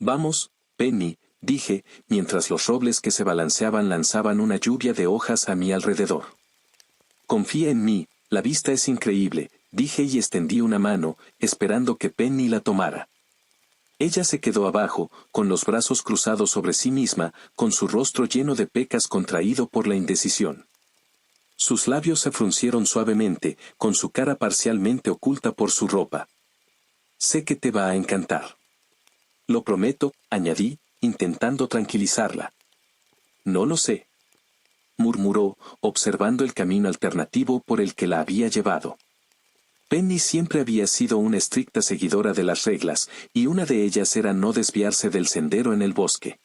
Vamos, Penny, dije, mientras los robles que se balanceaban lanzaban una lluvia de hojas a mi alrededor. Confía en mí, la vista es increíble, dije y extendí una mano, esperando que Penny la tomara. Ella se quedó abajo, con los brazos cruzados sobre sí misma, con su rostro lleno de pecas contraído por la indecisión. Sus labios se fruncieron suavemente, con su cara parcialmente oculta por su ropa. Sé que te va a encantar. Lo prometo, añadí, intentando tranquilizarla. No lo sé, murmuró, observando el camino alternativo por el que la había llevado. Penny siempre había sido una estricta seguidora de las reglas, y una de ellas era no desviarse del sendero en el bosque.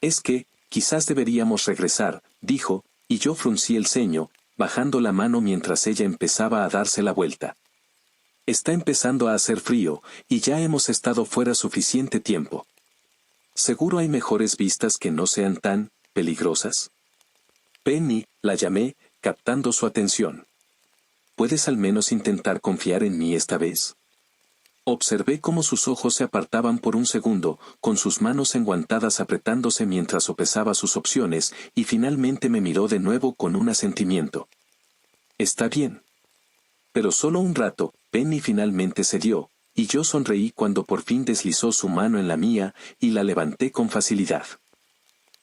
Es que, quizás deberíamos regresar, dijo, y yo fruncí el ceño, bajando la mano mientras ella empezaba a darse la vuelta. Está empezando a hacer frío, y ya hemos estado fuera suficiente tiempo. ¿Seguro hay mejores vistas que no sean tan peligrosas? Penny, la llamé, captando su atención. ¿Puedes al menos intentar confiar en mí esta vez? Observé cómo sus ojos se apartaban por un segundo, con sus manos enguantadas apretándose mientras sopesaba sus opciones, y finalmente me miró de nuevo con un asentimiento. Está bien. Pero solo un rato, Penny finalmente cedió, y yo sonreí cuando por fin deslizó su mano en la mía, y la levanté con facilidad.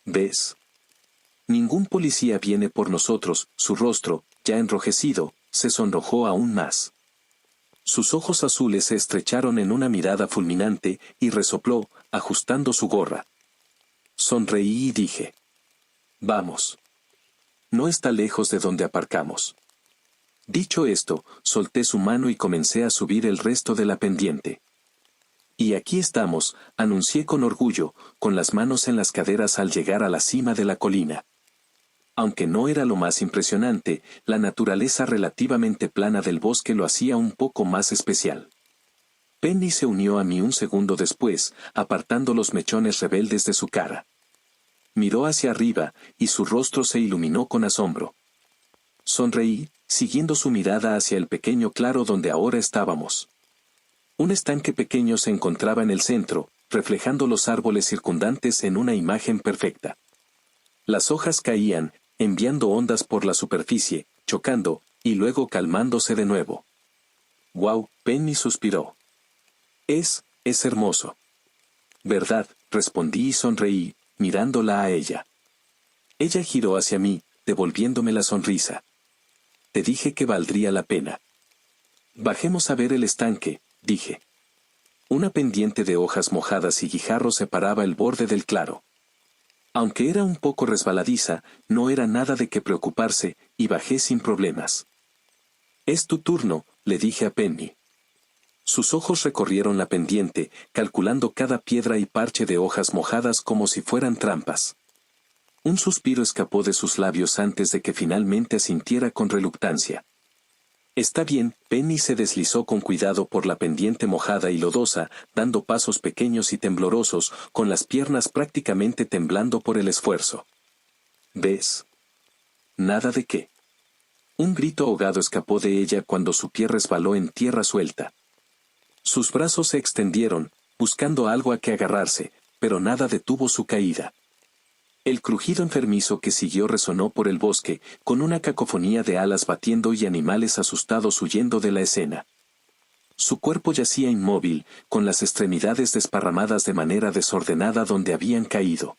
¿Ves? Ningún policía viene por nosotros, su rostro, ya enrojecido, se sonrojó aún más. Sus ojos azules se estrecharon en una mirada fulminante, y resopló, ajustando su gorra. Sonreí y dije. Vamos. No está lejos de donde aparcamos. Dicho esto, solté su mano y comencé a subir el resto de la pendiente. Y aquí estamos, anuncié con orgullo, con las manos en las caderas al llegar a la cima de la colina. Aunque no era lo más impresionante, la naturaleza relativamente plana del bosque lo hacía un poco más especial. Penny se unió a mí un segundo después, apartando los mechones rebeldes de su cara. Miró hacia arriba, y su rostro se iluminó con asombro. Sonreí, siguiendo su mirada hacia el pequeño claro donde ahora estábamos. Un estanque pequeño se encontraba en el centro, reflejando los árboles circundantes en una imagen perfecta. Las hojas caían, enviando ondas por la superficie, chocando, y luego calmándose de nuevo. «Wow», Penny suspiró. Es hermoso». «¿Verdad?», respondí y sonreí, mirándola a ella. Ella giró hacia mí, devolviéndome la sonrisa. «Te dije que valdría la pena». «Bajemos a ver el estanque», dije. Una pendiente de hojas mojadas y guijarros separaba el borde del claro. Aunque era un poco resbaladiza, no era nada de qué preocuparse, y bajé sin problemas. «Es tu turno», le dije a Penny. Sus ojos recorrieron la pendiente, calculando cada piedra y parche de hojas mojadas como si fueran trampas. Un suspiro escapó de sus labios antes de que finalmente asintiera con reluctancia. «Está bien», Penny se deslizó con cuidado por la pendiente mojada y lodosa, dando pasos pequeños y temblorosos, con las piernas prácticamente temblando por el esfuerzo. «¿Ves? Nada de qué». Un grito ahogado escapó de ella cuando su pie resbaló en tierra suelta. Sus brazos se extendieron, buscando algo a que agarrarse, pero nada detuvo su caída. El crujido enfermizo que siguió resonó por el bosque, con una cacofonía de alas batiendo y animales asustados huyendo de la escena. Su cuerpo yacía inmóvil, con las extremidades desparramadas de manera desordenada donde habían caído.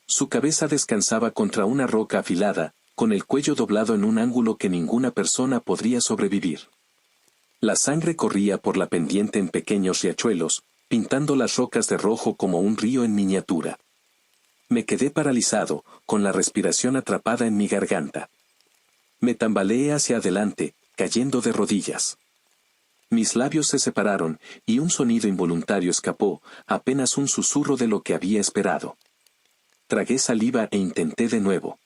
Su cabeza descansaba contra una roca afilada, con el cuello doblado en un ángulo que ninguna persona podría sobrevivir. La sangre corría por la pendiente en pequeños riachuelos, pintando las rocas de rojo como un río en miniatura. Me quedé paralizado, con la respiración atrapada en mi garganta. Me tambaleé hacia adelante, cayendo de rodillas. Mis labios se separaron, y un sonido involuntario escapó, apenas un susurro de lo que había esperado. Tragué saliva e intenté de nuevo.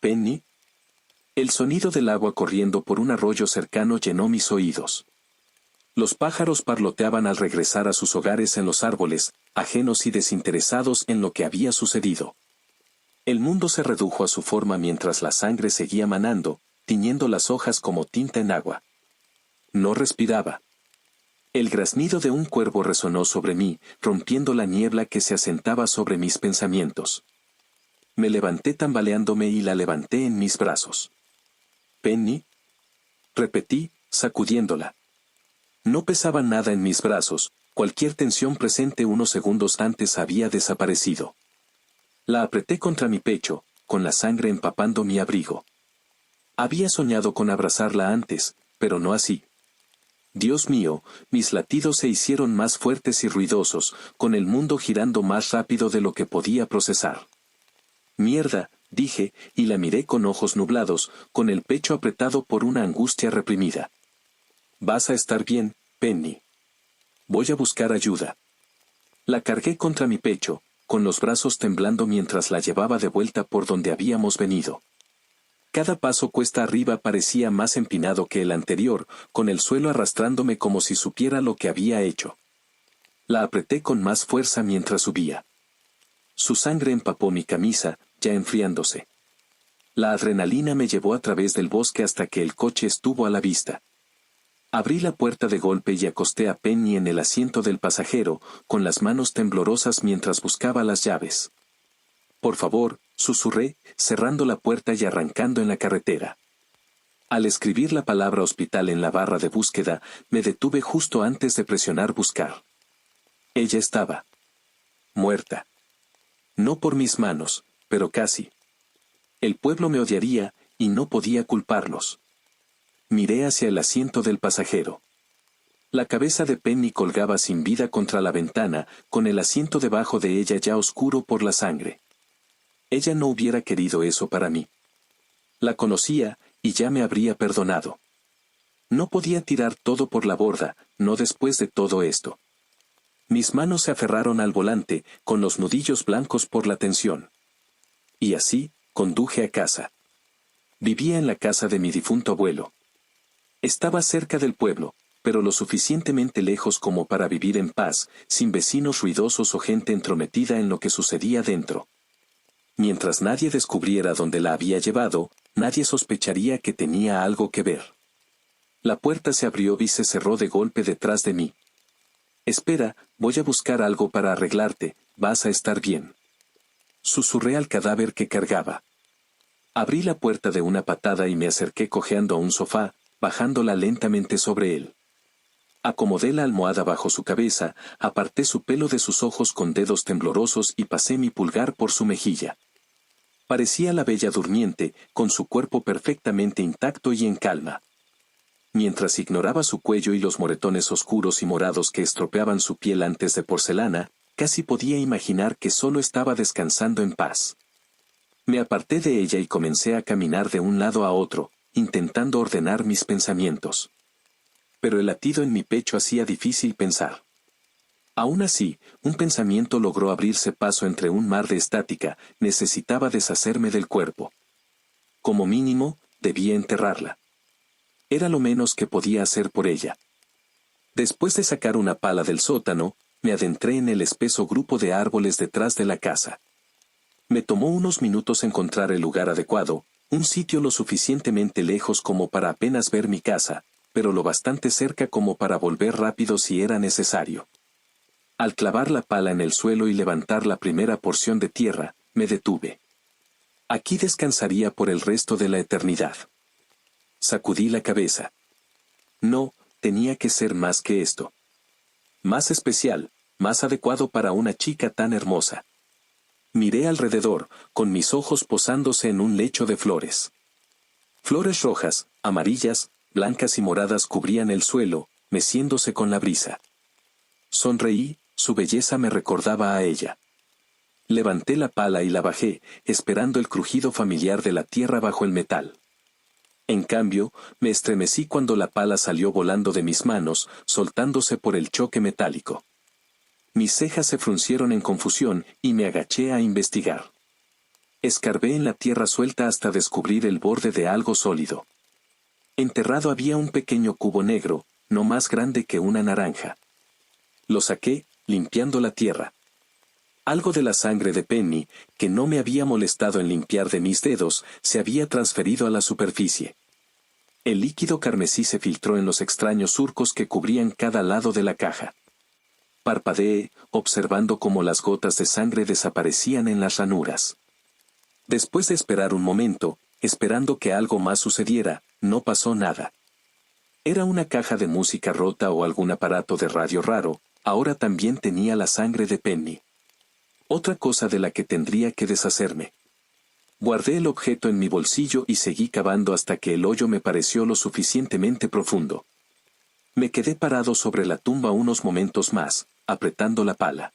«¿Penny?» El sonido del agua corriendo por un arroyo cercano llenó mis oídos. Los pájaros parloteaban al regresar a sus hogares en los árboles, ajenos y desinteresados en lo que había sucedido. El mundo se redujo a su forma mientras la sangre seguía manando, tiñendo las hojas como tinta en agua. No respiraba. El graznido de un cuervo resonó sobre mí, rompiendo la niebla que se asentaba sobre mis pensamientos. Me levanté tambaleándome y la levanté en mis brazos. «¿Penny?», repetí, sacudiéndola. No pesaba nada en mis brazos, cualquier tensión presente unos segundos antes había desaparecido. La apreté contra mi pecho, con la sangre empapando mi abrigo. Había soñado con abrazarla antes, pero no así. Dios mío, mis latidos se hicieron más fuertes y ruidosos, con el mundo girando más rápido de lo que podía procesar. «Mierda», dije, y la miré con ojos nublados, con el pecho apretado por una angustia reprimida. «Vas a estar bien, Penny. Voy a buscar ayuda». La cargué contra mi pecho, con los brazos temblando mientras la llevaba de vuelta por donde habíamos venido. Cada paso cuesta arriba parecía más empinado que el anterior, con el suelo arrastrándome como si supiera lo que había hecho. La apreté con más fuerza mientras subía. Su sangre empapó mi camisa, ya enfriándose. La adrenalina me llevó a través del bosque hasta que el coche estuvo a la vista. Abrí la puerta de golpe y acosté a Penny en el asiento del pasajero, con las manos temblorosas mientras buscaba las llaves. «Por favor», susurré, cerrando la puerta y arrancando en la carretera. Al escribir la palabra hospital en la barra de búsqueda, me detuve justo antes de presionar buscar. Ella estaba muerta. No por mis manos, pero casi. El pueblo me odiaría, y no podía culparlos. Miré hacia el asiento del pasajero. La cabeza de Penny colgaba sin vida contra la ventana, con el asiento debajo de ella ya oscuro por la sangre. Ella no hubiera querido eso para mí. La conocía, y ya me habría perdonado. No podía tirar todo por la borda, no después de todo esto. Mis manos se aferraron al volante, con los nudillos blancos por la tensión. Y así, conduje a casa. Vivía en la casa de mi difunto abuelo. Estaba cerca del pueblo, pero lo suficientemente lejos como para vivir en paz, sin vecinos ruidosos o gente entrometida en lo que sucedía dentro. Mientras nadie descubriera dónde la había llevado, nadie sospecharía que tenía algo que ver. La puerta se abrió y se cerró de golpe detrás de mí. «Espera, voy a buscar algo para arreglarte, vas a estar bien». Susurré al cadáver que cargaba. Abrí la puerta de una patada y me acerqué cojeando a un sofá, bajándola lentamente sobre él. Acomodé la almohada bajo su cabeza, aparté su pelo de sus ojos con dedos temblorosos y pasé mi pulgar por su mejilla. Parecía la bella durmiente, con su cuerpo perfectamente intacto y en calma. Mientras ignoraba su cuello y los moretones oscuros y morados que estropeaban su piel antes de porcelana, casi podía imaginar que solo estaba descansando en paz. Me aparté de ella y comencé a caminar de un lado a otro, intentando ordenar mis pensamientos. Pero el latido en mi pecho hacía difícil pensar. Aún así, un pensamiento logró abrirse paso entre un mar de estática, necesitaba deshacerme del cuerpo. Como mínimo, debía enterrarla. Era lo menos que podía hacer por ella. Después de sacar una pala del sótano, me adentré en el espeso grupo de árboles detrás de la casa. Me tomó unos minutos encontrar el lugar adecuado, un sitio lo suficientemente lejos como para apenas ver mi casa, pero lo bastante cerca como para volver rápido si era necesario. Al clavar la pala en el suelo y levantar la primera porción de tierra, me detuve. Aquí descansaría por el resto de la eternidad. Sacudí la cabeza. No, tenía que ser más que esto. Más especial, más adecuado para una chica tan hermosa. Miré alrededor, con mis ojos posándose en un lecho de flores. Flores rojas, amarillas, blancas y moradas cubrían el suelo, meciéndose con la brisa. Sonreí, su belleza me recordaba a ella. Levanté la pala y la bajé, esperando el crujido familiar de la tierra bajo el metal. En cambio, me estremecí cuando la pala salió volando de mis manos, soltándose por el choque metálico. Mis cejas se fruncieron en confusión y me agaché a investigar. Escarbé en la tierra suelta hasta descubrir el borde de algo sólido. Enterrado había un pequeño cubo negro, no más grande que una naranja. Lo saqué, limpiando la tierra. Algo de la sangre de Penny, que no me había molestado en limpiar de mis dedos, se había transferido a la superficie. El líquido carmesí se filtró en los extraños surcos que cubrían cada lado de la caja. Parpadeé, observando cómo las gotas de sangre desaparecían en las ranuras. Después de esperar un momento, esperando que algo más sucediera, no pasó nada. Era una caja de música rota o algún aparato de radio raro, ahora también tenía la sangre de Penny. Otra cosa de la que tendría que deshacerme. Guardé el objeto en mi bolsillo y seguí cavando hasta que el hoyo me pareció lo suficientemente profundo. Me quedé parado sobre la tumba unos momentos más, apretando la pala.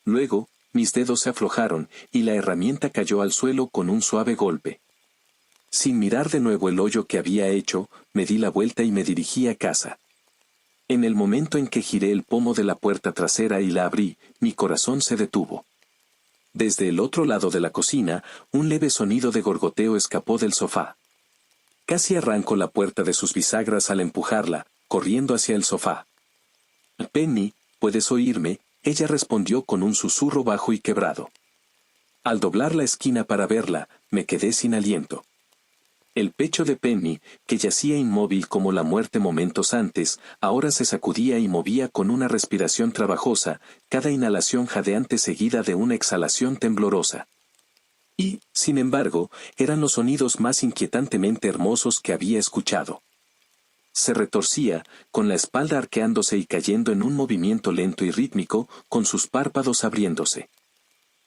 Luego, mis dedos se aflojaron y la herramienta cayó al suelo con un suave golpe. Sin mirar de nuevo el hoyo que había hecho, me di la vuelta y me dirigí a casa. En el momento en que giré el pomo de la puerta trasera y la abrí, mi corazón se detuvo. Desde el otro lado de la cocina, un leve sonido de gorgoteo escapó del sofá. Casi arrancó la puerta de sus bisagras al empujarla, corriendo hacia el sofá. «Penny, ¿puedes oírme?», ella respondió con un susurro bajo y quebrado. Al doblar la esquina para verla, me quedé sin aliento. El pecho de Penny, que yacía inmóvil como la muerte momentos antes, ahora se sacudía y movía con una respiración trabajosa, cada inhalación jadeante seguida de una exhalación temblorosa. Y, sin embargo, eran los sonidos más inquietantemente hermosos que había escuchado. Se retorcía, con la espalda arqueándose y cayendo en un movimiento lento y rítmico, con sus párpados abriéndose.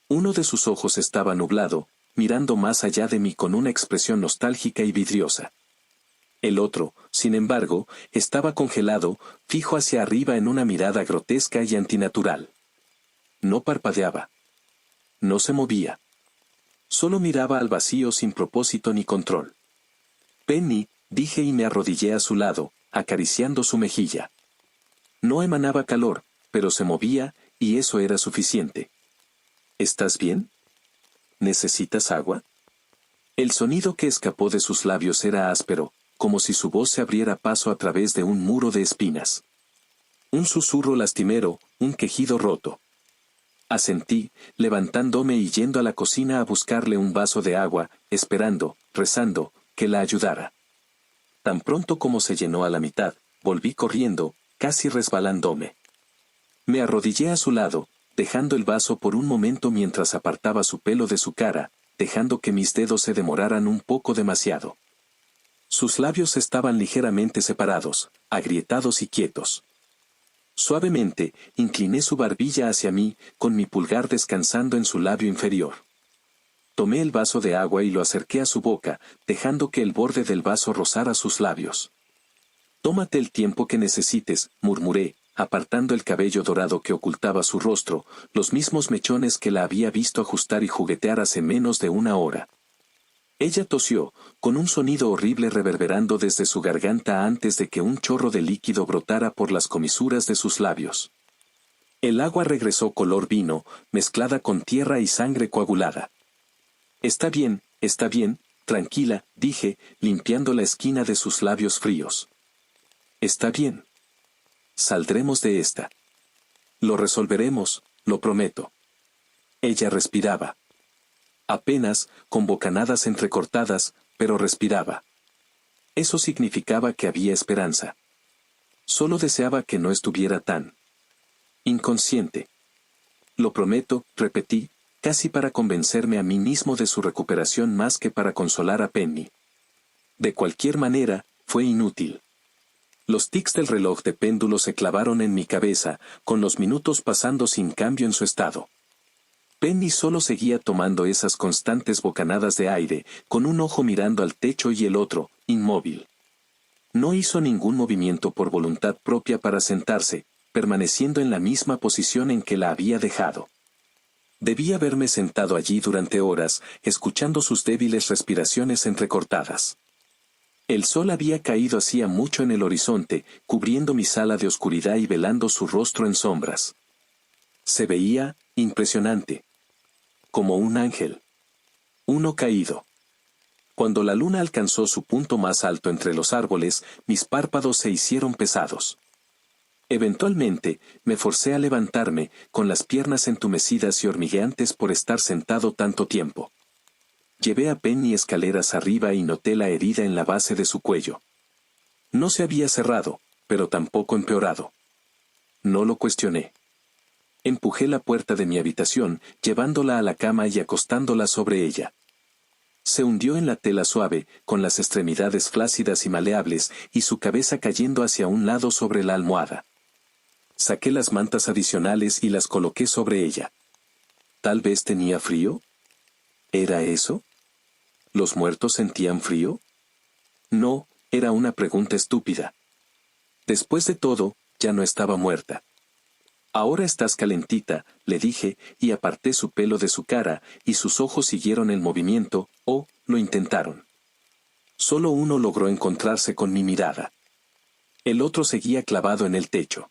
Uno de sus ojos estaba nublado, mirando más allá de mí con una expresión nostálgica y vidriosa. El otro, sin embargo, estaba congelado, fijo hacia arriba en una mirada grotesca y antinatural. No parpadeaba. No se movía. Solo miraba al vacío sin propósito ni control. «Penny», dije y me arrodillé a su lado, acariciando su mejilla. No emanaba calor, pero se movía, y eso era suficiente. «¿Estás bien? ¿Necesitas agua?». El sonido que escapó de sus labios era áspero, como si su voz se abriera paso a través de un muro de espinas. Un susurro lastimero, un quejido roto. Asentí, levantándome y yendo a la cocina a buscarle un vaso de agua, esperando, rezando, que la ayudara. Tan pronto como se llenó a la mitad, volví corriendo, casi resbalándome. Me arrodillé a su lado, dejando el vaso por un momento mientras apartaba su pelo de su cara, dejando que mis dedos se demoraran un poco demasiado. Sus labios estaban ligeramente separados, agrietados y quietos. Suavemente, incliné su barbilla hacia mí, con mi pulgar descansando en su labio inferior. Tomé el vaso de agua y lo acerqué a su boca, dejando que el borde del vaso rozara sus labios. «Tómate el tiempo que necesites», murmuré, apartando el cabello dorado que ocultaba su rostro, los mismos mechones que la había visto ajustar y juguetear hace menos de una hora. Ella tosió, con un sonido horrible reverberando desde su garganta antes de que un chorro de líquido brotara por las comisuras de sus labios. El agua regresó color vino, mezclada con tierra y sangre coagulada. Está bien, tranquila», dije, limpiando la esquina de sus labios fríos. «Está bien. Saldremos de esta. Lo resolveremos, lo prometo». Ella respiraba. Apenas, con bocanadas entrecortadas, pero respiraba. Eso significaba que había esperanza. Solo deseaba que no estuviera tan inconsciente. «Lo prometo», repetí, casi para convencerme a mí mismo de su recuperación más que para consolar a Penny. De cualquier manera, fue inútil. Los tics del reloj de péndulo se clavaron en mi cabeza, con los minutos pasando sin cambio en su estado. Penny solo seguía tomando esas constantes bocanadas de aire, con un ojo mirando al techo y el otro, inmóvil. No hizo ningún movimiento por voluntad propia para sentarse, permaneciendo en la misma posición en que la había dejado. Debí haberme sentado allí durante horas, escuchando sus débiles respiraciones entrecortadas. El sol había caído hacía mucho en el horizonte, cubriendo mi sala de oscuridad y velando su rostro en sombras. Se veía, impresionante. Como un ángel. Uno caído. Cuando la luna alcanzó su punto más alto entre los árboles, mis párpados se hicieron pesados. Eventualmente, me forcé a levantarme, con las piernas entumecidas y hormigueantes por estar sentado tanto tiempo. Llevé a Penny escaleras arriba y noté la herida en la base de su cuello. No se había cerrado, pero tampoco empeorado. No lo cuestioné. Empujé la puerta de mi habitación, llevándola a la cama y acostándola sobre ella. Se hundió en la tela suave, con las extremidades flácidas y maleables, y su cabeza cayendo hacia un lado sobre la almohada. Saqué las mantas adicionales y las coloqué sobre ella. ¿Tal vez tenía frío? ¿Era eso? ¿Los muertos sentían frío? No, era una pregunta estúpida. Después de todo, ya no estaba muerta. Ahora estás calentita, le dije, y aparté su pelo de su cara, y sus ojos siguieron el movimiento, o, lo intentaron. Solo uno logró encontrarse con mi mirada. El otro seguía clavado en el techo.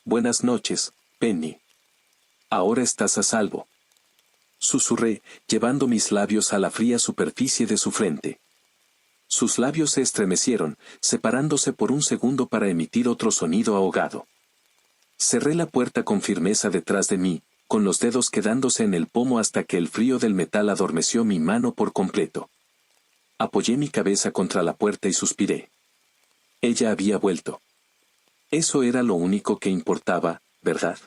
Buenas noches, Penny. Ahora estás a salvo. Susurré, llevando mis labios a la fría superficie de su frente. Sus labios se estremecieron, separándose por un segundo para emitir otro sonido ahogado. Cerré la puerta con firmeza detrás de mí, con los dedos quedándose en el pomo hasta que el frío del metal adormeció mi mano por completo. Apoyé mi cabeza contra la puerta y suspiré. Ella había vuelto. Eso era lo único que importaba, ¿verdad?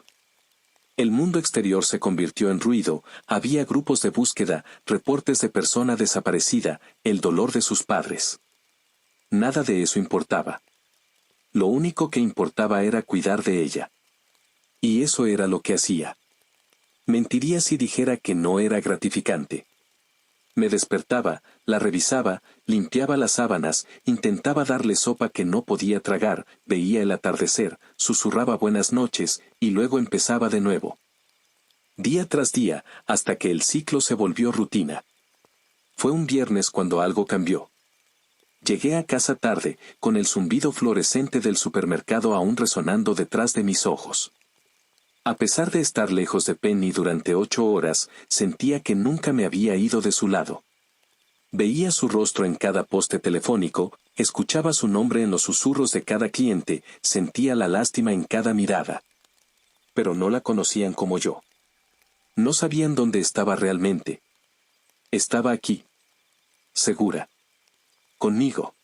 El mundo exterior se convirtió en ruido, había grupos de búsqueda, reportes de persona desaparecida, el dolor de sus padres. Nada de eso importaba. Lo único que importaba era cuidar de ella. Y eso era lo que hacía. Mentiría si dijera que no era gratificante. Me despertaba, la revisaba, limpiaba las sábanas, intentaba darle sopa que no podía tragar, veía el atardecer, susurraba buenas noches, y luego empezaba de nuevo. Día tras día, hasta que el ciclo se volvió rutina. Fue un viernes cuando algo cambió. Llegué a casa tarde, con el zumbido fluorescente del supermercado aún resonando detrás de mis ojos. A pesar de estar lejos de Penny durante 8 horas, sentía que nunca me había ido de su lado. Veía su rostro en cada poste telefónico, escuchaba su nombre en los susurros de cada cliente, sentía la lástima en cada mirada. Pero no la conocían como yo. No sabían dónde estaba realmente. Estaba aquí. Segura. Conmigo.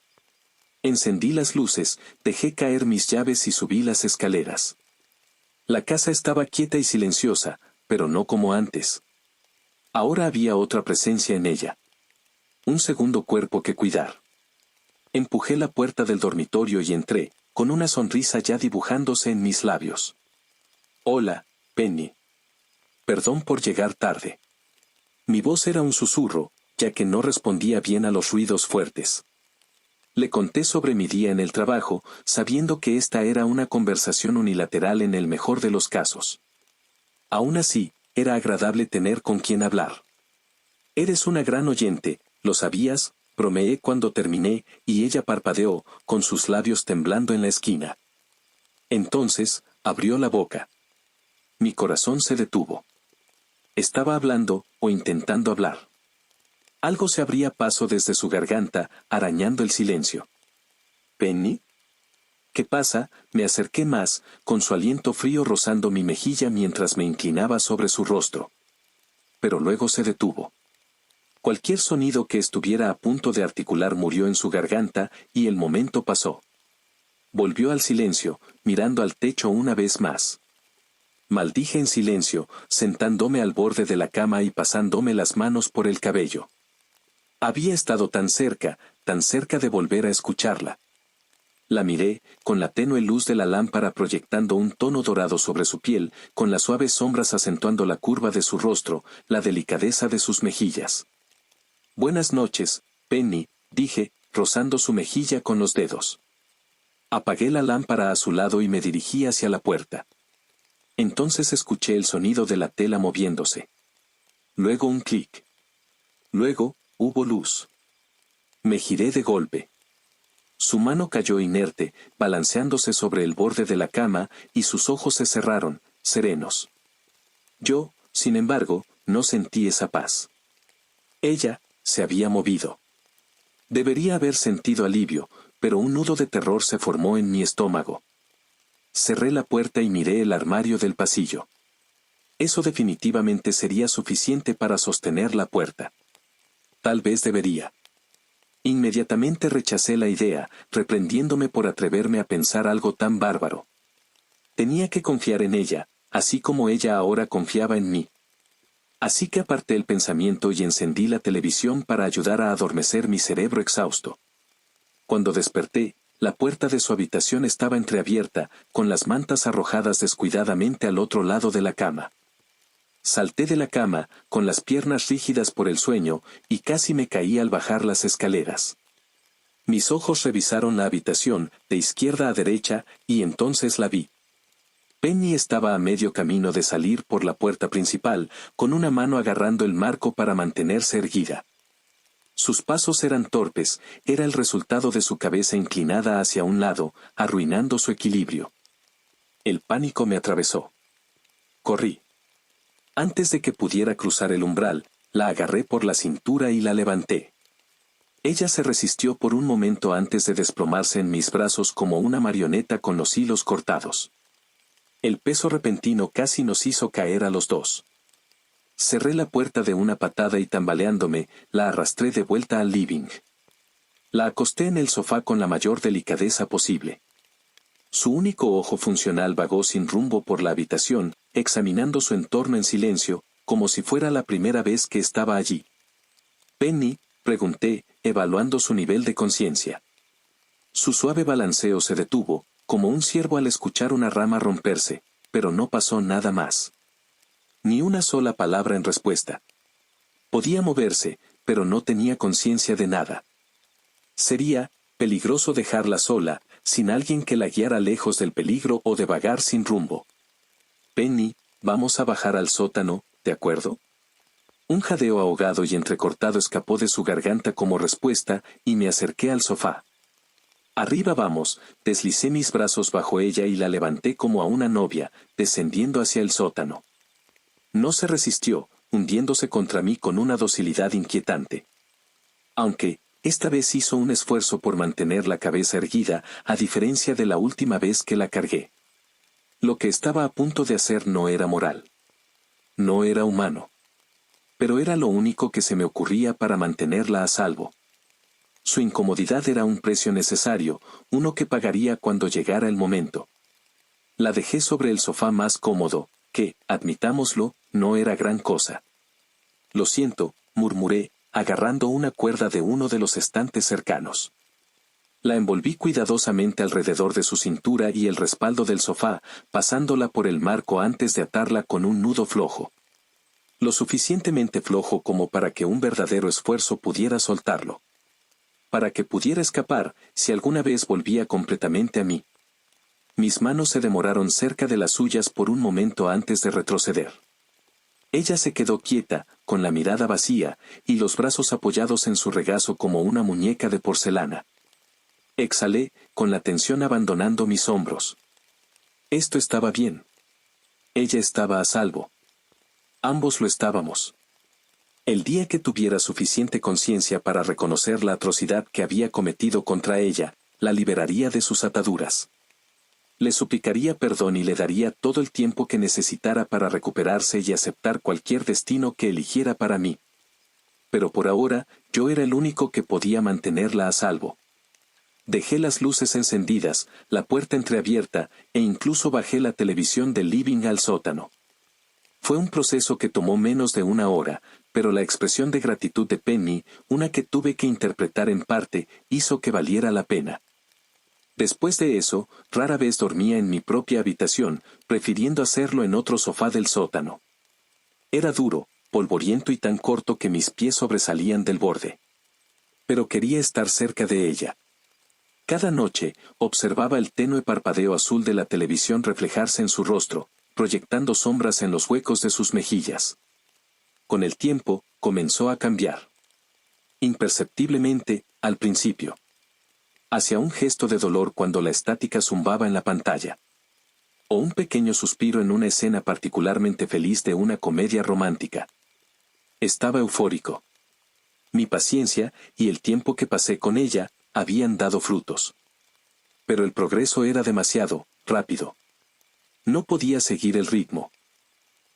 Encendí las luces, dejé caer mis llaves y subí las escaleras. La casa estaba quieta y silenciosa, pero no como antes. Ahora había otra presencia en ella. Un segundo cuerpo que cuidar. Empujé la puerta del dormitorio y entré, con una sonrisa ya dibujándose en mis labios. Hola, Penny. Perdón por llegar tarde. Mi voz era un susurro, ya que no respondía bien a los ruidos fuertes. Le conté sobre mi día en el trabajo, sabiendo que esta era una conversación unilateral en el mejor de los casos. Aún así, era agradable tener con quien hablar. Eres una gran oyente, ¿lo sabías?, bromeé cuando terminé, y ella parpadeó, con sus labios temblando en la esquina. Entonces, abrió la boca. Mi corazón se detuvo. Estaba hablando, o intentando hablar. Algo se abría paso desde su garganta, arañando el silencio. ¿Penny? ¿Qué pasa? Me acerqué más, con su aliento frío rozando mi mejilla mientras me inclinaba sobre su rostro. Pero luego se detuvo. Cualquier sonido que estuviera a punto de articular murió en su garganta, y el momento pasó. Volvió al silencio, mirando al techo una vez más. Maldije en silencio, sentándome al borde de la cama y pasándome las manos por el cabello. Había estado tan cerca de volver a escucharla. La miré, con la tenue luz de la lámpara proyectando un tono dorado sobre su piel, con las suaves sombras acentuando la curva de su rostro, la delicadeza de sus mejillas. Buenas noches, Penny, dije, rozando su mejilla con los dedos. Apagué la lámpara a su lado y me dirigí hacia la puerta. Entonces escuché el sonido de la tela moviéndose. Luego un clic. Luego, hubo luz. Me giré de golpe. Su mano cayó inerte, balanceándose sobre el borde de la cama, y sus ojos se cerraron, serenos. Yo, sin embargo, no sentí esa paz. Ella se había movido. Debería haber sentido alivio, pero un nudo de terror se formó en mi estómago. Cerré la puerta y miré el armario del pasillo. Eso definitivamente sería suficiente para sostener la puerta. Tal vez debería. Inmediatamente rechacé la idea, reprendiéndome por atreverme a pensar algo tan bárbaro. Tenía que confiar en ella, así como ella ahora confiaba en mí. Así que aparté el pensamiento y encendí la televisión para ayudar a adormecer mi cerebro exhausto. Cuando desperté, la puerta de su habitación estaba entreabierta, con las mantas arrojadas descuidadamente al otro lado de la cama. Salté de la cama, con las piernas rígidas por el sueño, y casi me caí al bajar las escaleras. Mis ojos revisaron la habitación, de izquierda a derecha, y entonces la vi. Penny estaba a medio camino de salir por la puerta principal, con una mano agarrando el marco para mantenerse erguida. Sus pasos eran torpes, era el resultado de su cabeza inclinada hacia un lado, arruinando su equilibrio. El pánico me atravesó. Corrí. Antes de que pudiera cruzar el umbral, la agarré por la cintura y la levanté. Ella se resistió por un momento antes de desplomarse en mis brazos como una marioneta con los hilos cortados. El peso repentino casi nos hizo caer a los dos. Cerré la puerta de una patada y tambaleándome, la arrastré de vuelta al living. La acosté en el sofá con la mayor delicadeza posible. Su único ojo funcional vagó sin rumbo por la habitación, examinando su entorno en silencio, como si fuera la primera vez que estaba allí. «Penny», pregunté, evaluando su nivel de conciencia. Su suave balanceo se detuvo, como un ciervo al escuchar una rama romperse, pero no pasó nada más. Ni una sola palabra en respuesta. Podía moverse, pero no tenía conciencia de nada. Sería peligroso dejarla sola, sin alguien que la guiara lejos del peligro o de vagar sin rumbo. «Penny, vamos a bajar al sótano, ¿de acuerdo?» Un jadeo ahogado y entrecortado escapó de su garganta como respuesta, y me acerqué al sofá. «Arriba vamos», deslicé mis brazos bajo ella y la levanté como a una novia, descendiendo hacia el sótano. No se resistió, hundiéndose contra mí con una docilidad inquietante. Aunque, esta vez hizo un esfuerzo por mantener la cabeza erguida, a diferencia de la última vez que la cargué. Lo que estaba a punto de hacer no era moral. No era humano. Pero era lo único que se me ocurría para mantenerla a salvo. Su incomodidad era un precio necesario, uno que pagaría cuando llegara el momento. La dejé sobre el sofá más cómodo, que, admitámoslo, no era gran cosa. «Lo siento», murmuré, agarrando una cuerda de uno de los estantes cercanos. La envolví cuidadosamente alrededor de su cintura y el respaldo del sofá, pasándola por el marco antes de atarla con un nudo flojo. Lo suficientemente flojo como para que un verdadero esfuerzo pudiera soltarlo. Para que pudiera escapar, si alguna vez volvía completamente a mí. Mis manos se demoraron cerca de las suyas por un momento antes de retroceder. Ella se quedó quieta, con la mirada vacía, y los brazos apoyados en su regazo como una muñeca de porcelana. Exhalé, con la tensión abandonando mis hombros. Esto estaba bien. Ella estaba a salvo. Ambos lo estábamos. El día que tuviera suficiente conciencia para reconocer la atrocidad que había cometido contra ella, la liberaría de sus ataduras. Le suplicaría perdón y le daría todo el tiempo que necesitara para recuperarse y aceptar cualquier destino que eligiera para mí. Pero por ahora, yo era el único que podía mantenerla a salvo. Dejé las luces encendidas, la puerta entreabierta, e incluso bajé la televisión del living al sótano. Fue un proceso que tomó menos de una hora, pero la expresión de gratitud de Penny, una que tuve que interpretar en parte, hizo que valiera la pena. Después de eso, rara vez dormía en mi propia habitación, prefiriendo hacerlo en otro sofá del sótano. Era duro, polvoriento y tan corto que mis pies sobresalían del borde. Pero quería estar cerca de ella. Cada noche, observaba el tenue parpadeo azul de la televisión reflejarse en su rostro, proyectando sombras en los huecos de sus mejillas. Con el tiempo, comenzó a cambiar. Imperceptiblemente, al principio. Hacia un gesto de dolor cuando la estática zumbaba en la pantalla. O un pequeño suspiro en una escena particularmente feliz de una comedia romántica. Estaba eufórico. Mi paciencia, y el tiempo que pasé con ella, habían dado frutos. Pero el progreso era demasiado rápido. No podía seguir el ritmo.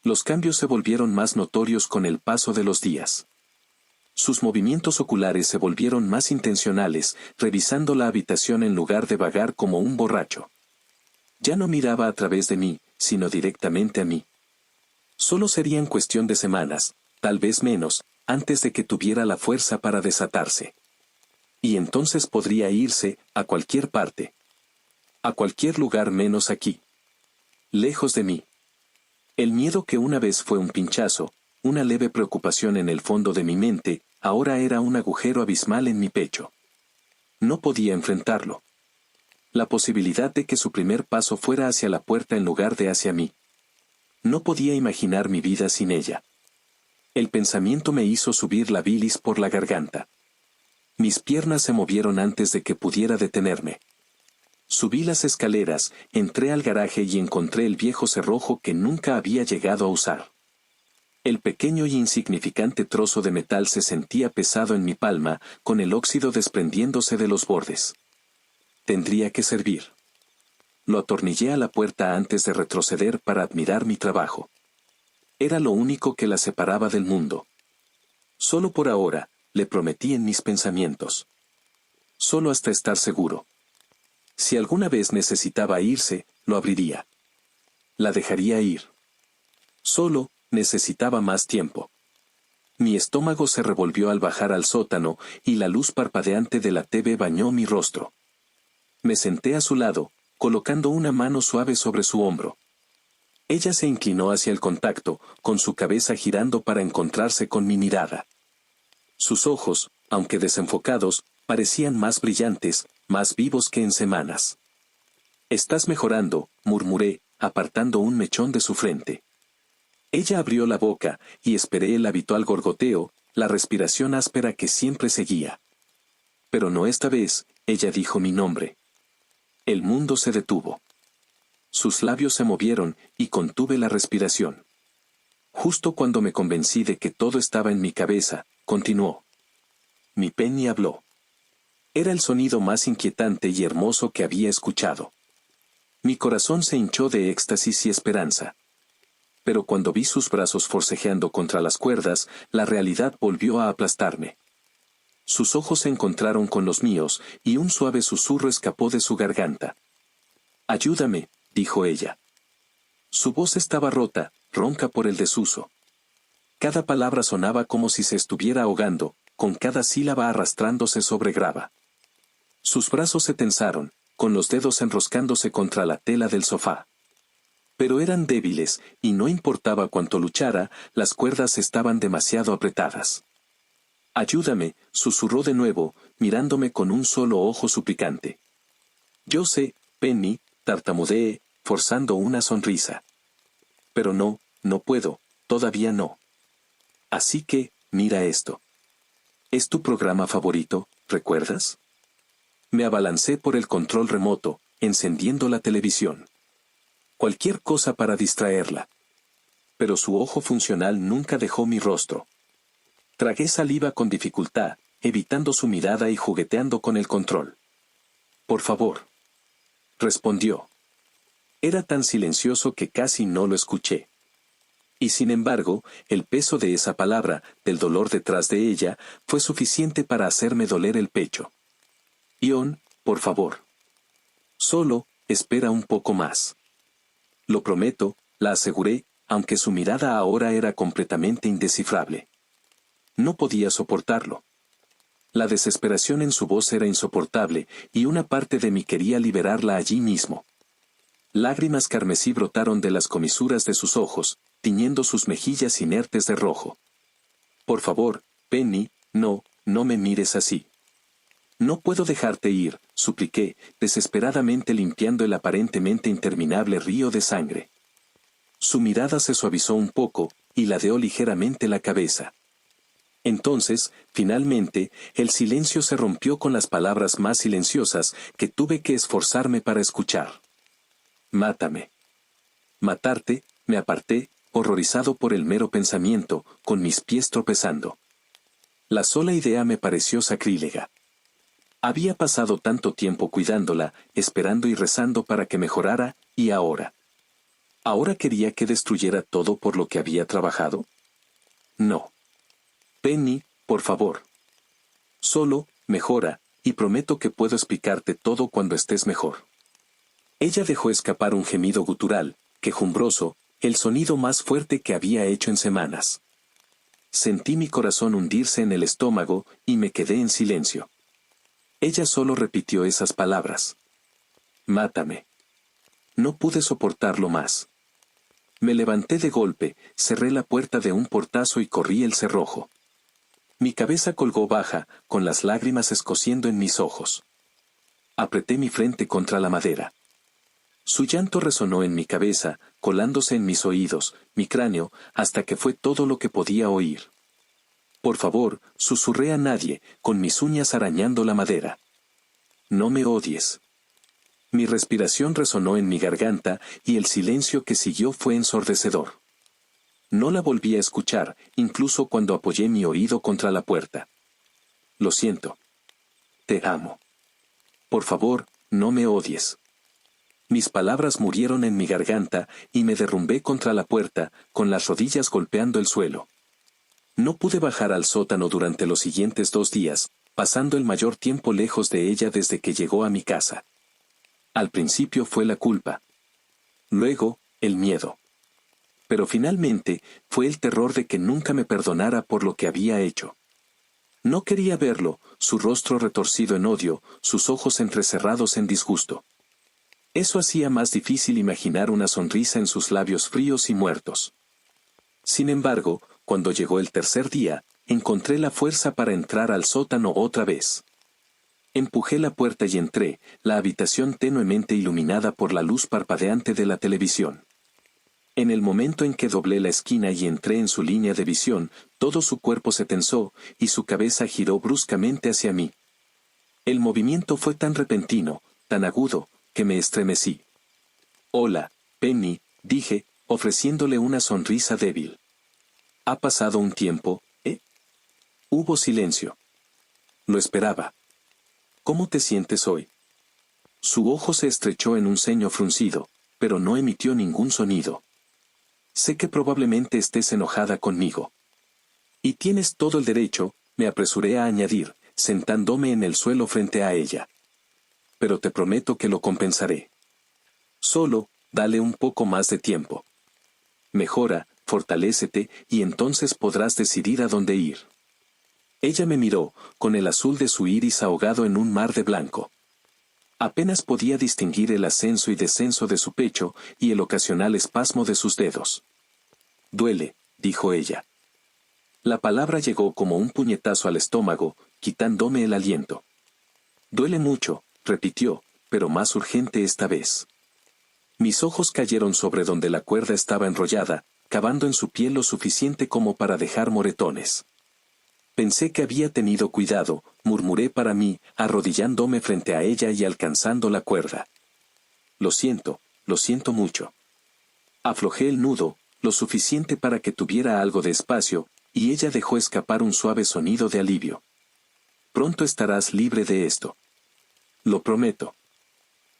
Los cambios se volvieron más notorios con el paso de los días. Sus movimientos oculares se volvieron más intencionales, revisando la habitación en lugar de vagar como un borracho. Ya no miraba a través de mí, sino directamente a mí. Solo serían cuestión de semanas, tal vez menos, antes de que tuviera la fuerza para desatarse. Y entonces podría irse, a cualquier parte. A cualquier lugar menos aquí. Lejos de mí. El miedo que una vez fue un pinchazo, una leve preocupación en el fondo de mi mente, ahora era un agujero abismal en mi pecho. No podía enfrentarlo. La posibilidad de que su primer paso fuera hacia la puerta en lugar de hacia mí. No podía imaginar mi vida sin ella. El pensamiento me hizo subir la bilis por la garganta. Mis piernas se movieron antes de que pudiera detenerme. Subí las escaleras, entré al garaje y encontré el viejo cerrojo que nunca había llegado a usar. El pequeño y insignificante trozo de metal se sentía pesado en mi palma, con el óxido desprendiéndose de los bordes. Tendría que servir. Lo atornillé a la puerta antes de retroceder para admirar mi trabajo. Era lo único que la separaba del mundo. Solo por ahora, le prometí en mis pensamientos. Solo hasta estar seguro. Si alguna vez necesitaba irse, lo abriría. La dejaría ir. Solo, necesitaba más tiempo. Mi estómago se revolvió al bajar al sótano, y la luz parpadeante de la TV bañó mi rostro. Me senté a su lado, colocando una mano suave sobre su hombro. Ella se inclinó hacia el contacto, con su cabeza girando para encontrarse con mi mirada. Sus ojos, aunque desenfocados, parecían más brillantes, más vivos que en semanas. «Estás mejorando», murmuré, apartando un mechón de su frente. Ella abrió la boca, y esperé el habitual gorgoteo, la respiración áspera que siempre seguía. Pero no esta vez, ella dijo mi nombre. El mundo se detuvo. Sus labios se movieron, y contuve la respiración. Justo cuando me convencí de que todo estaba en mi cabeza, continuó. Mi Penny habló. Era el sonido más inquietante y hermoso que había escuchado. Mi corazón se hinchó de éxtasis y esperanza. Pero cuando vi sus brazos forcejeando contra las cuerdas, la realidad volvió a aplastarme. Sus ojos se encontraron con los míos, y un suave susurro escapó de su garganta. «Ayúdame», dijo ella. Su voz estaba rota, ronca por el desuso. Cada palabra sonaba como si se estuviera ahogando, con cada sílaba arrastrándose sobre grava. Sus brazos se tensaron, con los dedos enroscándose contra la tela del sofá. Pero eran débiles, y no importaba cuánto luchara, las cuerdas estaban demasiado apretadas. «Ayúdame», susurró de nuevo, mirándome con un solo ojo suplicante. «Yo sé, Penny», tartamudeé, forzando una sonrisa. «Pero no puedo, todavía no. Así que, mira esto. ¿Es tu programa favorito, recuerdas?» Me abalancé por el control remoto, encendiendo la televisión. Cualquier cosa para distraerla. Pero su ojo funcional nunca dejó mi rostro. Tragué saliva con dificultad, evitando su mirada y jugueteando con el control. «Por favor», respondió. Era tan silencioso que casi no lo escuché. Y sin embargo, el peso de esa palabra, del dolor detrás de ella, fue suficiente para hacerme doler el pecho. «Ion, por favor. Solo, espera un poco más». «Lo prometo», la aseguré, aunque su mirada ahora era completamente indescifrable. No podía soportarlo. La desesperación en su voz era insoportable, y una parte de mí quería liberarla allí mismo. Lágrimas carmesí brotaron de las comisuras de sus ojos, tiñendo sus mejillas inertes de rojo. «Por favor, Penny, no me mires así». «No puedo dejarte ir», supliqué, desesperadamente limpiando el aparentemente interminable río de sangre. Su mirada se suavizó un poco, y ladeó ligeramente la cabeza. Entonces, finalmente, el silencio se rompió con las palabras más silenciosas que tuve que esforzarme para escuchar. «Mátame». «Matarte», me aparté, horrorizado por el mero pensamiento, con mis pies tropezando. La sola idea me pareció sacrílega. Había pasado tanto tiempo cuidándola, esperando y rezando para que mejorara, y ahora. ¿Ahora quería que destruyera todo por lo que había trabajado? No. «Penny, por favor. Solo, mejora, y prometo que puedo explicarte todo cuando estés mejor. Ella dejó escapar un gemido gutural, quejumbroso, el sonido más fuerte que había hecho en semanas. Sentí mi corazón hundirse en el estómago y me quedé en silencio. Ella solo repitió esas palabras. Mátame. No pude soportarlo más. Me levanté de golpe, cerré la puerta de un portazo y corrí el cerrojo. Mi cabeza colgó baja, con las lágrimas escociendo en mis ojos. Apreté mi frente contra la madera. Su llanto resonó en mi cabeza, colándose en mis oídos, mi cráneo, hasta que fue todo lo que podía oír. Por favor, susurré a nadie, con mis uñas arañando la madera. No me odies. Mi respiración resonó en mi garganta y el silencio que siguió fue ensordecedor. No la volví a escuchar, incluso cuando apoyé mi oído contra la puerta. Lo siento. Te amo. Por favor, no me odies. Mis palabras murieron en mi garganta y me derrumbé contra la puerta, con las rodillas golpeando el suelo. No pude bajar al sótano durante los siguientes 2 días, pasando el mayor tiempo lejos de ella desde que llegó a mi casa. Al principio fue la culpa. Luego, el miedo. Pero finalmente, fue el terror de que nunca me perdonara por lo que había hecho. No quería verlo, su rostro retorcido en odio, sus ojos entrecerrados en disgusto. Eso hacía más difícil imaginar una sonrisa en sus labios fríos y muertos. Sin embargo, cuando llegó el tercer día, encontré la fuerza para entrar al sótano otra vez. Empujé la puerta y entré, la habitación tenuemente iluminada por la luz parpadeante de la televisión. En el momento en que doblé la esquina y entré en su línea de visión, todo su cuerpo se tensó, y su cabeza giró bruscamente hacia mí. El movimiento fue tan repentino, tan agudo, que me estremecí. Hola, Penny, dije, ofreciéndole una sonrisa débil. Ha pasado un tiempo, ¿eh? Hubo silencio. Lo esperaba. ¿Cómo te sientes hoy? Su ojo se estrechó en un ceño fruncido, pero no emitió ningún sonido. Sé que probablemente estés enojada conmigo. Y tienes todo el derecho, me apresuré a añadir, sentándome en el suelo frente a ella. Pero te prometo que lo compensaré. Solo, dale un poco más de tiempo. Mejora, fortalécete, y entonces podrás decidir a dónde ir. Ella me miró, con el azul de su iris ahogado en un mar de blanco. Apenas podía distinguir el ascenso y descenso de su pecho y el ocasional espasmo de sus dedos. Duele, dijo ella. La palabra llegó como un puñetazo al estómago, quitándome el aliento. Duele mucho, repitió, pero más urgente esta vez. Mis ojos cayeron sobre donde la cuerda estaba enrollada, cavando en su piel lo suficiente como para dejar moretones. Pensé que había tenido cuidado, murmuré para mí, arrodillándome frente a ella y alcanzando la cuerda. Lo siento mucho. Aflojé el nudo, lo suficiente para que tuviera algo de espacio, y ella dejó escapar un suave sonido de alivio. Pronto estarás libre de esto. Lo prometo.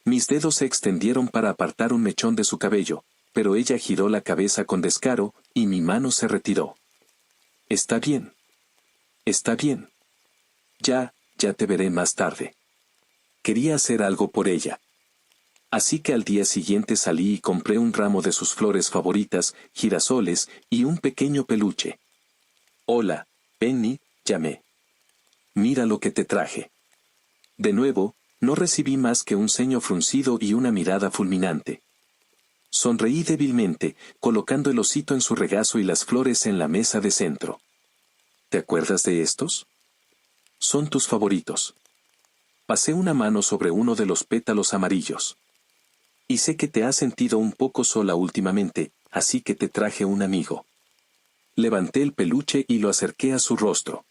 Mis dedos se extendieron para apartar un mechón de su cabello, pero ella giró la cabeza con descaro, y mi mano se retiró. Está bien. Está bien. Ya te veré más tarde. Quería hacer algo por ella. Así que al día siguiente salí y compré un ramo de sus flores favoritas, girasoles, y un pequeño peluche. Hola, Penny, llamé. Mira lo que te traje. De nuevo, no recibí más que un ceño fruncido y una mirada fulminante. Sonreí débilmente, colocando el osito en su regazo y las flores en la mesa de centro. ¿Te acuerdas de estos? Son tus favoritos. Pasé una mano sobre uno de los pétalos amarillos. Y sé que te has sentido un poco sola últimamente, así que te traje un amigo. Levanté el peluche y lo acerqué a su rostro.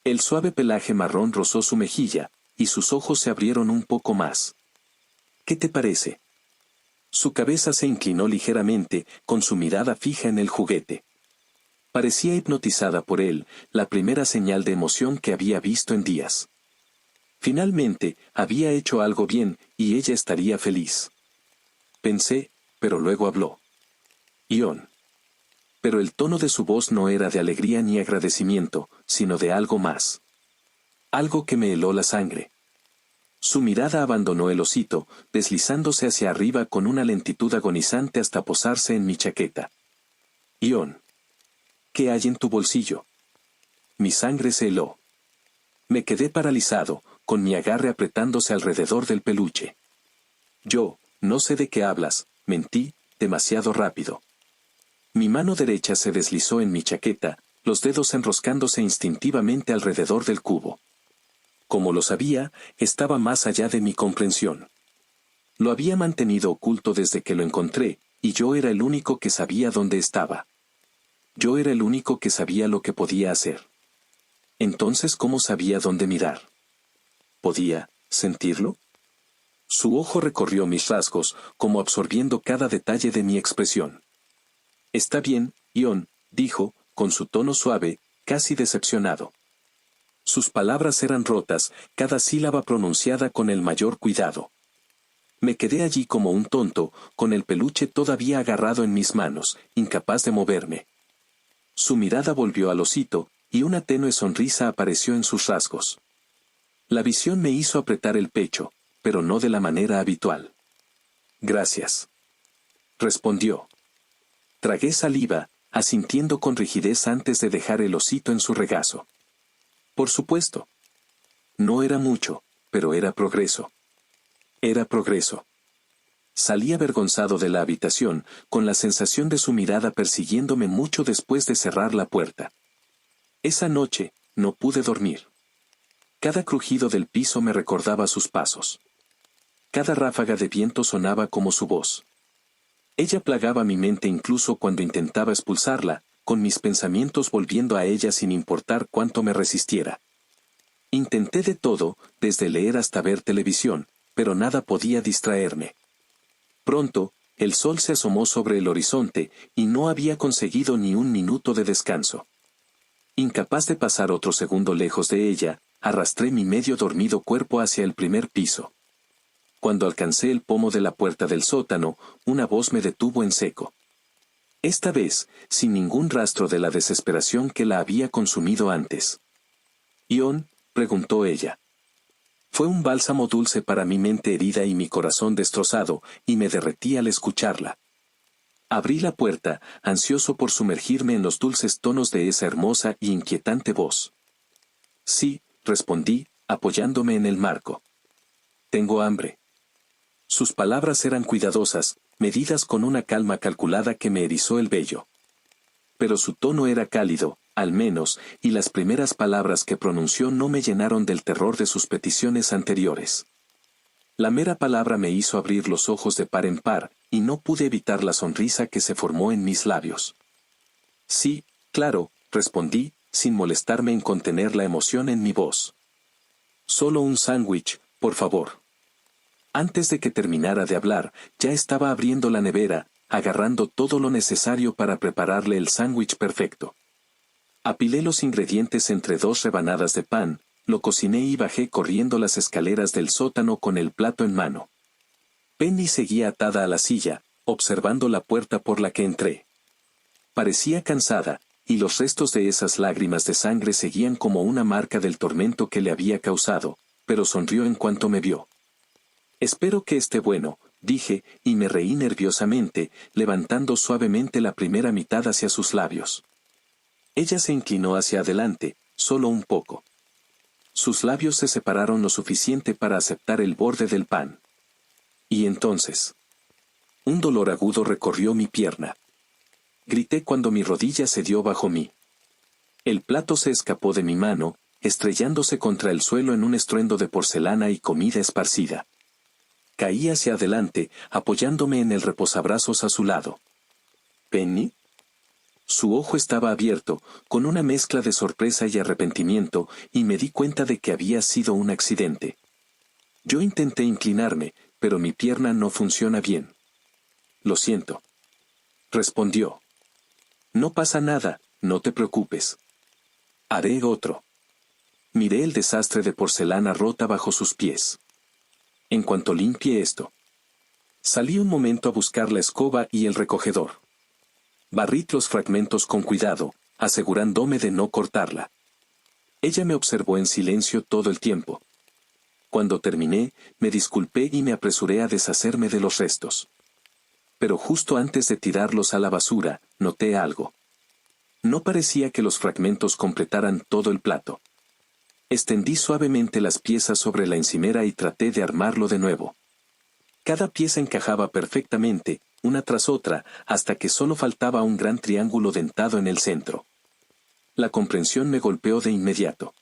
El suave pelaje marrón rozó su mejilla, y sus ojos se abrieron un poco más. ¿Qué te parece? Su cabeza se inclinó ligeramente, con su mirada fija en el juguete. Parecía hipnotizada por él, la primera señal de emoción que había visto en días. Finalmente, había hecho algo bien, y ella estaría feliz. Pensé, pero luego habló. Ion. Pero el tono de su voz no era de alegría ni agradecimiento, sino de algo más. Algo que me heló la sangre. Su mirada abandonó el osito, deslizándose hacia arriba con una lentitud agonizante hasta posarse en mi chaqueta. Ion. ¿Qué hay en tu bolsillo? Mi sangre se heló. Me quedé paralizado, con mi agarre apretándose alrededor del peluche. Yo, no sé de qué hablas, mentí, demasiado rápido. Mi mano derecha se deslizó en mi chaqueta, los dedos enroscándose instintivamente alrededor del cubo. Como lo sabía, estaba más allá de mi comprensión. Lo había mantenido oculto desde que lo encontré, y yo era el único que sabía dónde estaba. Yo era el único que sabía lo que podía hacer. Entonces, ¿cómo sabía dónde mirar? ¿Podía sentirlo? Su ojo recorrió mis rasgos, como absorbiendo cada detalle de mi expresión. Está bien, Ion, dijo, con su tono suave, casi decepcionado. Sus palabras eran rotas, cada sílaba pronunciada con el mayor cuidado. Me quedé allí como un tonto, con el peluche todavía agarrado en mis manos, incapaz de moverme. Su mirada volvió al osito, y una tenue sonrisa apareció en sus rasgos. La visión me hizo apretar el pecho, pero no de la manera habitual. Gracias. Respondió. Tragué saliva, asintiendo con rigidez antes de dejar el osito en su regazo. Por supuesto. No era mucho, pero era progreso. Era progreso. Salí avergonzado de la habitación, con la sensación de su mirada persiguiéndome mucho después de cerrar la puerta. Esa noche, no pude dormir. Cada crujido del piso me recordaba sus pasos. Cada ráfaga de viento sonaba como su voz. Ella plagaba mi mente incluso cuando intentaba expulsarla, con mis pensamientos volviendo a ella sin importar cuánto me resistiera. Intenté de todo, desde leer hasta ver televisión, pero nada podía distraerme. Pronto, el sol se asomó sobre el horizonte, y no había conseguido ni un minuto de descanso. Incapaz de pasar otro segundo lejos de ella, arrastré mi medio dormido cuerpo hacia el primer piso. Cuando alcancé el pomo de la puerta del sótano, una voz me detuvo en seco. Esta vez, sin ningún rastro de la desesperación que la había consumido antes. «¿Ion?», preguntó ella. Fue un bálsamo dulce para mi mente herida y mi corazón destrozado, y me derretí al escucharla. Abrí la puerta, ansioso por sumergirme en los dulces tonos de esa hermosa y inquietante voz. «Sí», respondí, apoyándome en el marco. «Tengo hambre». Sus palabras eran cuidadosas, medidas con una calma calculada que me erizó el vello. Pero su tono era cálido, al menos, y las primeras palabras que pronunció no me llenaron del terror de sus peticiones anteriores. La mera palabra me hizo abrir los ojos de par en par, y no pude evitar la sonrisa que se formó en mis labios. «Sí, claro», respondí, sin molestarme en contener la emoción en mi voz. «Solo un sándwich, por favor». Antes de que terminara de hablar, ya estaba abriendo la nevera, agarrando todo lo necesario para prepararle el sándwich perfecto. Apilé los ingredientes entre 2 rebanadas de pan, lo cociné y bajé corriendo las escaleras del sótano con el plato en mano. Penny seguía atada a la silla, observando la puerta por la que entré. Parecía cansada, y los restos de esas lágrimas de sangre seguían como una marca del tormento que le había causado, pero sonrió en cuanto me vio. «Espero que esté bueno», dije, y me reí nerviosamente, levantando suavemente la primera mitad hacia sus labios. Ella se inclinó hacia adelante, solo un poco. Sus labios se separaron lo suficiente para aceptar el borde del pan. Y entonces, un dolor agudo recorrió mi pierna. Grité cuando mi rodilla se dio bajo mí. El plato se escapó de mi mano, estrellándose contra el suelo en un estruendo de porcelana y comida esparcida. Caí hacia adelante, apoyándome en el reposabrazos a su lado. «¿Penny?». Su ojo estaba abierto, con una mezcla de sorpresa y arrepentimiento, y me di cuenta de que había sido un accidente. Yo intenté inclinarme, pero mi pierna no funciona bien. «Lo siento», respondió. «No pasa nada, no te preocupes. Haré otro». Miré el desastre de porcelana rota bajo sus pies. «En cuanto limpie esto». Salí un momento a buscar la escoba y el recogedor. Barrí los fragmentos con cuidado, asegurándome de no cortarla. Ella me observó en silencio todo el tiempo. Cuando terminé, me disculpé y me apresuré a deshacerme de los restos. Pero justo antes de tirarlos a la basura, noté algo. No parecía que los fragmentos completaran todo el plato. Extendí suavemente las piezas sobre la encimera y traté de armarlo de nuevo. Cada pieza encajaba perfectamente, una tras otra, hasta que solo faltaba un gran triángulo dentado en el centro. La comprensión me golpeó de inmediato.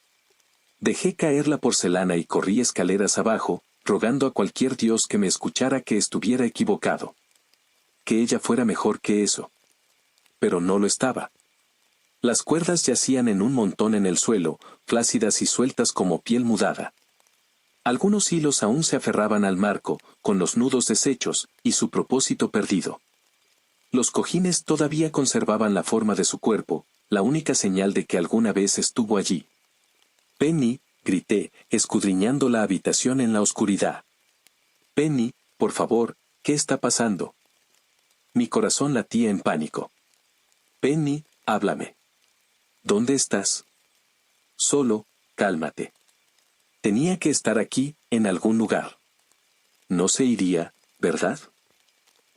Dejé caer la porcelana y corrí escaleras abajo, rogando a cualquier dios que me escuchara que estuviera equivocado. Que ella fuera mejor que eso. Pero no lo estaba. Las cuerdas yacían en un montón en el suelo, flácidas y sueltas como piel mudada. Algunos hilos aún se aferraban al marco, con los nudos deshechos, y su propósito perdido. Los cojines todavía conservaban la forma de su cuerpo, la única señal de que alguna vez estuvo allí. «Penny», grité, escudriñando la habitación en la oscuridad. «Penny, por favor, ¿qué está pasando?» Mi corazón latía en pánico. «Penny, háblame. ¿Dónde estás?» «Solo, cálmate. Tenía que estar aquí, en algún lugar. No se iría, ¿verdad?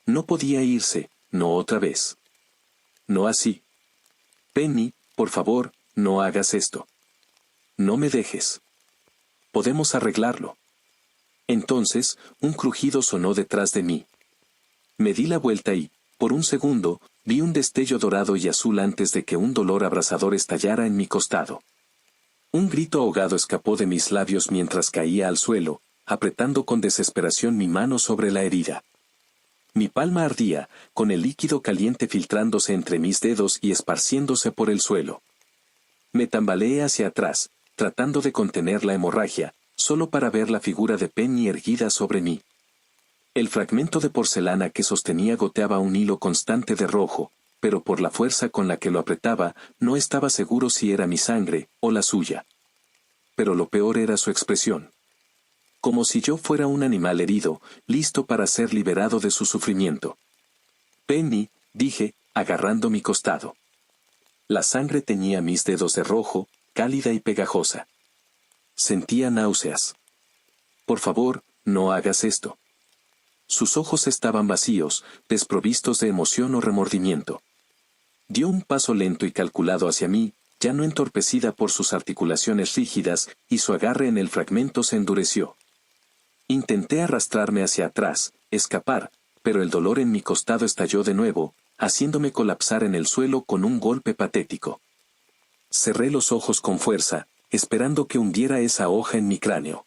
No podía irse, no otra vez. No así. Penny, por favor, no hagas esto. No me dejes. Podemos arreglarlo». Entonces, un crujido sonó detrás de mí. Me di la vuelta y, por un segundo, vi un destello dorado y azul antes de que un dolor abrasador estallara en mi costado. Un grito ahogado escapó de mis labios mientras caía al suelo, apretando con desesperación mi mano sobre la herida. Mi palma ardía, con el líquido caliente filtrándose entre mis dedos y esparciéndose por el suelo. Me tambaleé hacia atrás, tratando de contener la hemorragia, solo para ver la figura de Penny erguida sobre mí. El fragmento de porcelana que sostenía goteaba un hilo constante de rojo, pero por la fuerza con la que lo apretaba, no estaba seguro si era mi sangre o la suya. Pero lo peor era su expresión. Como si yo fuera un animal herido, listo para ser liberado de su sufrimiento. «Penny», dije, agarrando mi costado. La sangre teñía mis dedos de rojo, cálida y pegajosa. Sentía náuseas. «Por favor, no hagas esto». Sus ojos estaban vacíos, desprovistos de emoción o remordimiento. Dio un paso lento y calculado hacia mí, ya no entorpecida por sus articulaciones rígidas, y su agarre en el fragmento se endureció. Intenté arrastrarme hacia atrás, escapar, pero el dolor en mi costado estalló de nuevo, haciéndome colapsar en el suelo con un golpe patético. Cerré los ojos con fuerza, esperando que hundiera esa hoja en mi cráneo.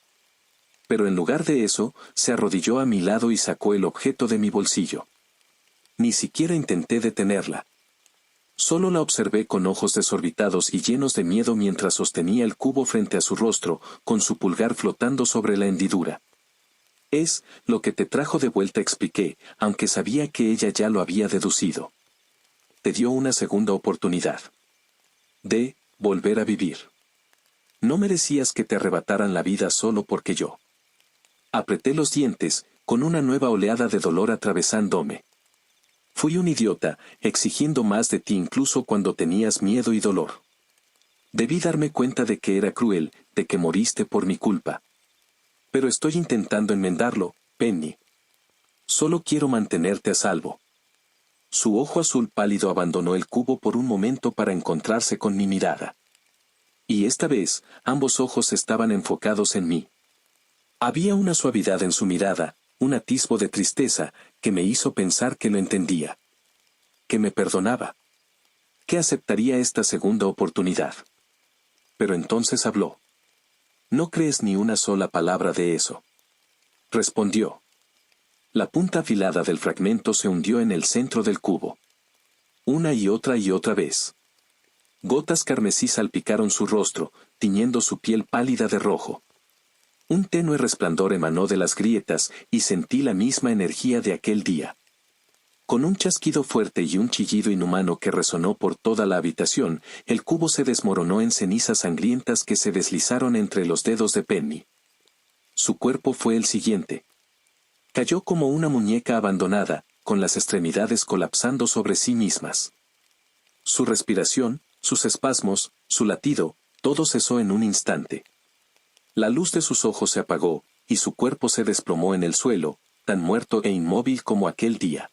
Pero en lugar de eso, se arrodilló a mi lado y sacó el objeto de mi bolsillo. Ni siquiera intenté detenerla. Solo la observé con ojos desorbitados y llenos de miedo mientras sostenía el cubo frente a su rostro, con su pulgar flotando sobre la hendidura. «Es lo que te trajo de vuelta», expliqué, aunque sabía que ella ya lo había deducido. «Te dio una segunda oportunidad. De volver a vivir. No merecías que te arrebataran la vida solo porque yo». Apreté los dientes, con una nueva oleada de dolor atravesándome. «Fui un idiota, exigiendo más de ti incluso cuando tenías miedo y dolor. Debí darme cuenta de que era cruel, de que moriste por mi culpa. Pero estoy intentando enmendarlo, Penny. Solo quiero mantenerte a salvo». Su ojo azul pálido abandonó el cubo por un momento para encontrarse con mi mirada. Y esta vez, ambos ojos estaban enfocados en mí. Había una suavidad en su mirada, un atisbo de tristeza, que me hizo pensar que lo entendía. Que me perdonaba. Que aceptaría esta segunda oportunidad. Pero entonces habló. «No crees ni una sola palabra de eso», respondió. La punta afilada del fragmento se hundió en el centro del cubo. Una y otra vez. Gotas carmesí salpicaron su rostro, tiñendo su piel pálida de rojo. Un tenue resplandor emanó de las grietas y sentí la misma energía de aquel día. Con un chasquido fuerte y un chillido inhumano que resonó por toda la habitación, el cubo se desmoronó en cenizas sangrientas que se deslizaron entre los dedos de Penny. Su cuerpo fue el siguiente. Cayó como una muñeca abandonada, con las extremidades colapsando sobre sí mismas. Su respiración, sus espasmos, su latido, todo cesó en un instante. La luz de sus ojos se apagó, y su cuerpo se desplomó en el suelo, tan muerto e inmóvil como aquel día.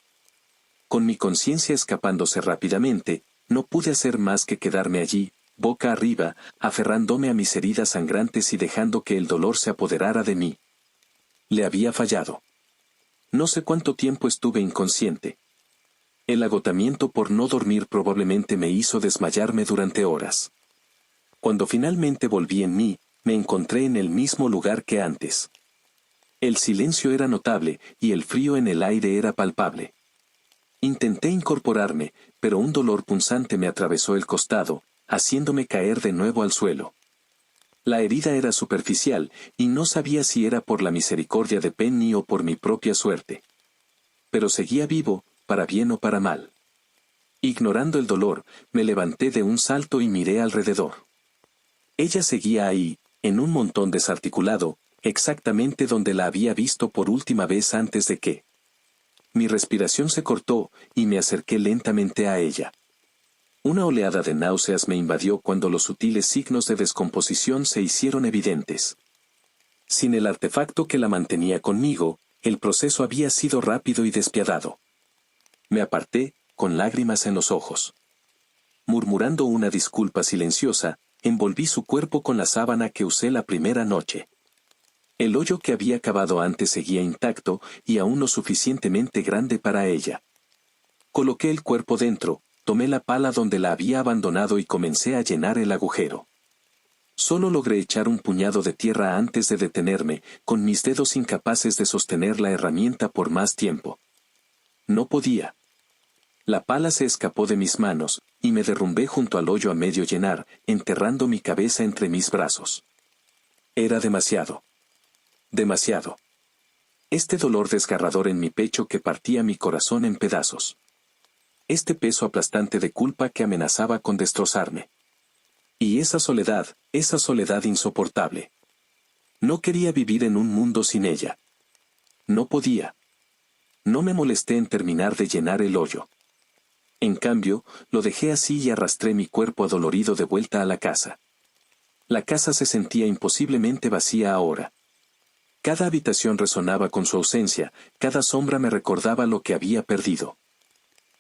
Con mi conciencia escapándose rápidamente, no pude hacer más que quedarme allí, boca arriba, aferrándome a mis heridas sangrantes y dejando que el dolor se apoderara de mí. Le había fallado. No sé cuánto tiempo estuve inconsciente. El agotamiento por no dormir probablemente me hizo desmayarme durante horas. Cuando finalmente volví en mí, me encontré en el mismo lugar que antes. El silencio era notable, y el frío en el aire era palpable. Intenté incorporarme, pero un dolor punzante me atravesó el costado, haciéndome caer de nuevo al suelo. La herida era superficial, y no sabía si era por la misericordia de Penny o por mi propia suerte. Pero seguía vivo, para bien o para mal. Ignorando el dolor, me levanté de un salto y miré alrededor. Ella seguía ahí, en un montón desarticulado, exactamente donde la había visto por última vez antes de que... Mi respiración se cortó, y me acerqué lentamente a ella. Una oleada de náuseas me invadió cuando los sutiles signos de descomposición se hicieron evidentes. Sin el artefacto que la mantenía conmigo, el proceso había sido rápido y despiadado. Me aparté, con lágrimas en los ojos. Murmurando una disculpa silenciosa, envolví su cuerpo con la sábana que usé la primera noche. El hoyo que había cavado antes seguía intacto, y aún lo suficientemente grande para ella. Coloqué el cuerpo dentro, tomé la pala donde la había abandonado y comencé a llenar el agujero. Solo logré echar un puñado de tierra antes de detenerme, con mis dedos incapaces de sostener la herramienta por más tiempo. No podía. La pala se escapó de mis manos, y me derrumbé junto al hoyo a medio llenar, enterrando mi cabeza entre mis brazos. Era demasiado. Demasiado. Este dolor desgarrador en mi pecho que partía mi corazón en pedazos. Este peso aplastante de culpa que amenazaba con destrozarme. Y esa soledad insoportable. No quería vivir en un mundo sin ella. No podía. No me molesté en terminar de llenar el hoyo. En cambio, lo dejé así y arrastré mi cuerpo adolorido de vuelta a la casa. La casa se sentía imposiblemente vacía ahora. Cada habitación resonaba con su ausencia, cada sombra me recordaba lo que había perdido.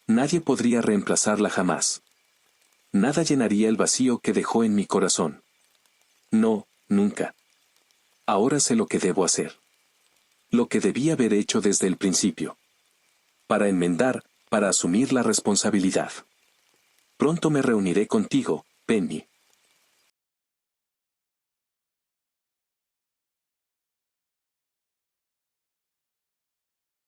Nadie podría reemplazarla jamás. Nada llenaría el vacío que dejó en mi corazón. No, nunca. Ahora sé lo que debo hacer. Lo que debía haber hecho desde el principio. Para enmendar, para asumir la responsabilidad. Pronto me reuniré contigo, Penny.